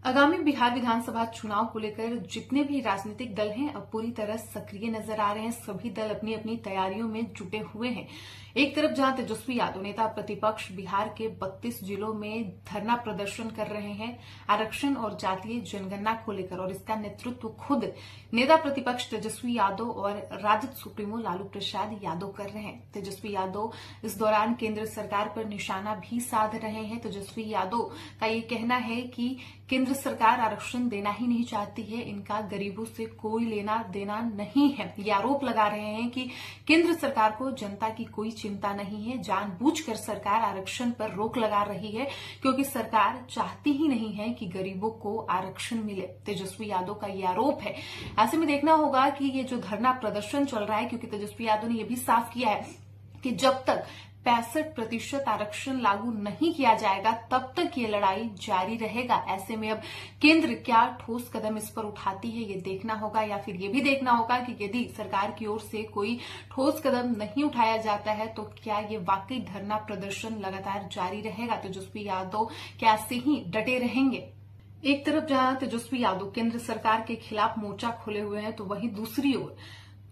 आगामी बिहार विधानसभा चुनाव को लेकर जितने भी राजनीतिक दल हैं अब पूरी तरह सक्रिय नजर आ रहे हैं। सभी दल अपनी अपनी तैयारियों में जुटे हुए हैं। एक तरफ जहां तेजस्वी यादव नेता प्रतिपक्ष बिहार के 32 जिलों में धरना प्रदर्शन कर रहे हैं आरक्षण और जातीय जनगणना को लेकर, और इसका नेतृत्व खुद नेता प्रतिपक्ष तेजस्वी यादव और राजद सुप्रीमो लालू प्रसाद यादव कर रहे हैं। तेजस्वी यादव इस दौरान केंद्र सरकार पर निशाना भी साध रहे हैं। तेजस्वी यादव का ये कहना है कि केंद्र सरकार आरक्षण देना ही नहीं चाहती है, इनका गरीबों से कोई लेना देना नहीं है। ये आरोप लगा रहे हैं कि केंद्र सरकार को जनता की कोई चिंता नहीं है, जानबूझकर सरकार आरक्षण पर रोक लगा रही है क्योंकि सरकार चाहती ही नहीं है कि गरीबों को आरक्षण मिले। तेजस्वी यादव का ये आरोप है। ऐसे में देखना होगा कि ये जो धरना प्रदर्शन चल रहा है, क्योंकि तेजस्वी यादव ने यह भी साफ किया है कि जब तक 65% आरक्षण लागू नहीं किया जाएगा तब तक ये लड़ाई जारी रहेगा। ऐसे में अब केंद्र क्या ठोस कदम इस पर उठाती है ये देखना होगा, या फिर ये भी देखना होगा कि यदि सरकार की ओर से कोई ठोस कदम नहीं उठाया जाता है तो क्या ये वाकई धरना प्रदर्शन लगातार जारी रहेगा। तेजस्वी यादव क्या ऐसे ही डटे रहेंगे? एक तरफ जहां तेजस्वी यादव केंद्र सरकार के खिलाफ मोर्चा खोले हुए हैं तो वहीं दूसरी ओर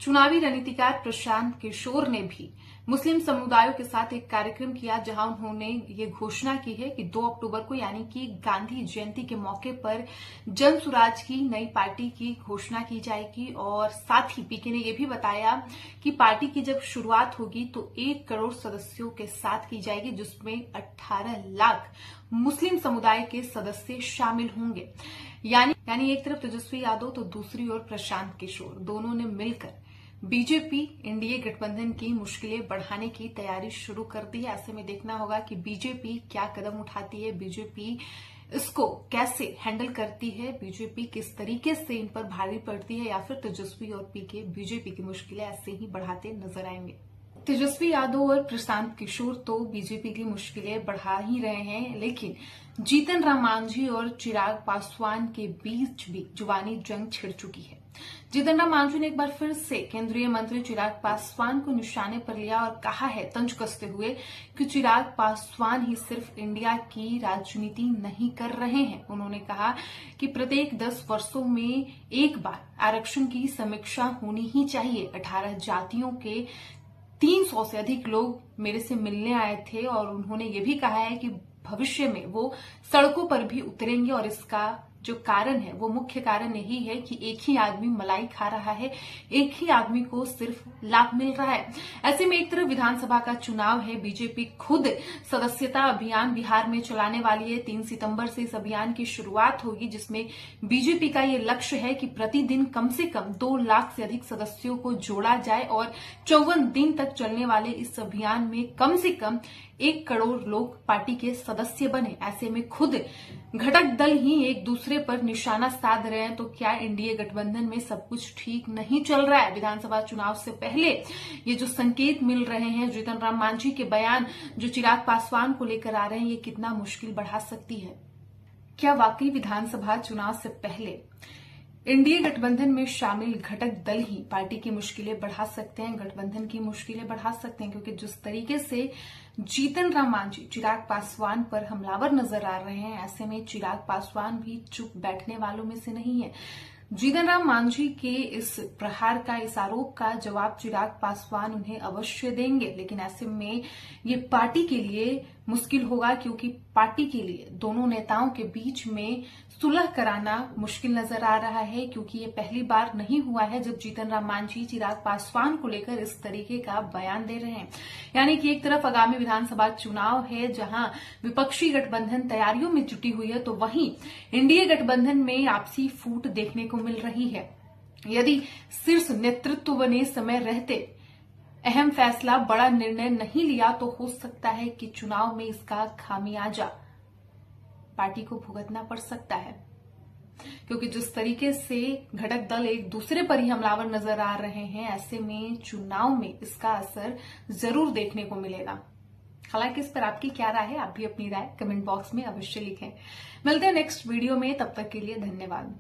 चुनावी रणनीतिकार प्रशांत किशोर ने भी मुस्लिम समुदायों के साथ एक कार्यक्रम किया जहां उन्होंने ये घोषणा की है कि 2 अक्टूबर को यानी कि गांधी जयंती के मौके पर जन सुराज की नई पार्टी की घोषणा की जाएगी। और साथ ही पीके ने यह भी बताया कि पार्टी की जब शुरुआत होगी तो 1 करोड़ सदस्यों के साथ की जाएगी, जिसमें 18 लाख मुस्लिम समुदाय के सदस्य शामिल होंगे। यानी एक तरफ तेजस्वी यादव तो दूसरी ओर प्रशांत किशोर, दोनों ने मिलकर बीजेपी एनडीए गठबंधन की मुश्किलें बढ़ाने की तैयारी शुरू कर दी है। ऐसे में देखना होगा कि बीजेपी क्या कदम उठाती है, बीजेपी इसको कैसे हैंडल करती है, बीजेपी किस तरीके से इन पर भारी पड़ती है, या फिर तेजस्वी और पीके बीजेपी की मुश्किलें ऐसे ही बढ़ाते नजर आएंगे। तेजस्वी यादव और प्रशांत किशोर तो बीजेपी की मुश्किलें बढ़ा ही रहे हैं, लेकिन जीतन राम मांझी और चिराग पासवान के बीच भी जुबानी जंग छिड़ चुकी है। जीतन राम मांझी ने एक बार फिर से केंद्रीय मंत्री चिराग पासवान को निशाने पर लिया और कहा है तंज कसते हुए कि चिराग पासवान ही सिर्फ इंडिया की राजनीति नहीं कर रहे हैं। उन्होंने कहा कि प्रत्येक 10 वर्षों में एक बार आरक्षण की समीक्षा होनी ही चाहिए। 18 जातियों के 300 से अधिक लोग मेरे से मिलने आए थे और उन्होंने ये भी कहा है कि भविष्य में वो सड़कों पर भी उतरेंगे, और इसका जो कारण है वो मुख्य कारण यही है कि एक ही आदमी मलाई खा रहा है, एक ही आदमी को सिर्फ लाभ मिल रहा है। ऐसे में एक तरफ विधानसभा का चुनाव है, बीजेपी खुद सदस्यता अभियान बिहार में चलाने वाली है। 3 सितंबर से इस अभियान की शुरुआत होगी, जिसमें बीजेपी का ये लक्ष्य है कि प्रतिदिन कम से कम 2 लाख से अधिक सदस्यों को जोड़ा जाए और 54 दिन तक चलने वाले इस अभियान में कम से कम 1 करोड़ लोग पार्टी के सदस्य बने। ऐसे में खुद घटक दल ही एक दूसरे पर निशाना साध रहे हैं, तो क्या एनडीए गठबंधन में सब कुछ ठीक नहीं चल रहा है? विधानसभा चुनाव से पहले ये जो संकेत मिल रहे हैं, जीतन राम मांझी के बयान जो चिराग पासवान को लेकर आ रहे हैं, ये कितना मुश्किल बढ़ा सकती है? क्या वाकई विधानसभा चुनाव से पहले एनडीए गठबंधन में शामिल घटक दल ही पार्टी की मुश्किलें बढ़ा सकते हैं, गठबंधन की मुश्किलें बढ़ा सकते हैं? क्योंकि जिस तरीके से जीतन राम मांझी चिराग पासवान पर हमलावर नजर आ रहे हैं, ऐसे में चिराग पासवान भी चुप बैठने वालों में से नहीं है। जीतन राम मांझी के इस प्रहार का, इस आरोप का जवाब चिराग पासवान उन्हें अवश्य देंगे, लेकिन ऐसे में ये पार्टी के लिए मुश्किल होगा, क्योंकि पार्टी के लिए दोनों नेताओं के बीच में सुलह कराना मुश्किल नजर आ रहा है, क्योंकि ये पहली बार नहीं हुआ है जब जीतन राम मांझी चिराग पासवान को लेकर इस तरीके का बयान दे रहे हैं। यानी कि एक तरफ आगामी विधानसभा चुनाव है जहां विपक्षी गठबंधन तैयारियों में जुटी हुई है, तो वहीं एनडीए गठबंधन में आपसी फूट देखने को मिल रही है। यदि शीर्ष नेतृत्व ने समय रहते अहम फैसला, बड़ा निर्णय नहीं लिया तो हो सकता है कि चुनाव में इसका खामियाजा पार्टी को भुगतना पड़ सकता है, क्योंकि जिस तरीके से घटक दल एक दूसरे पर ही हमलावर नजर आ रहे हैं, ऐसे में चुनाव में इसका असर जरूर देखने को मिलेगा। हालांकि इस पर आपकी क्या राय है? आप भी अपनी राय कमेंट बॉक्स में अवश्य लिखें। मिलते हैं नेक्स्ट वीडियो में, तब तक के लिए धन्यवाद।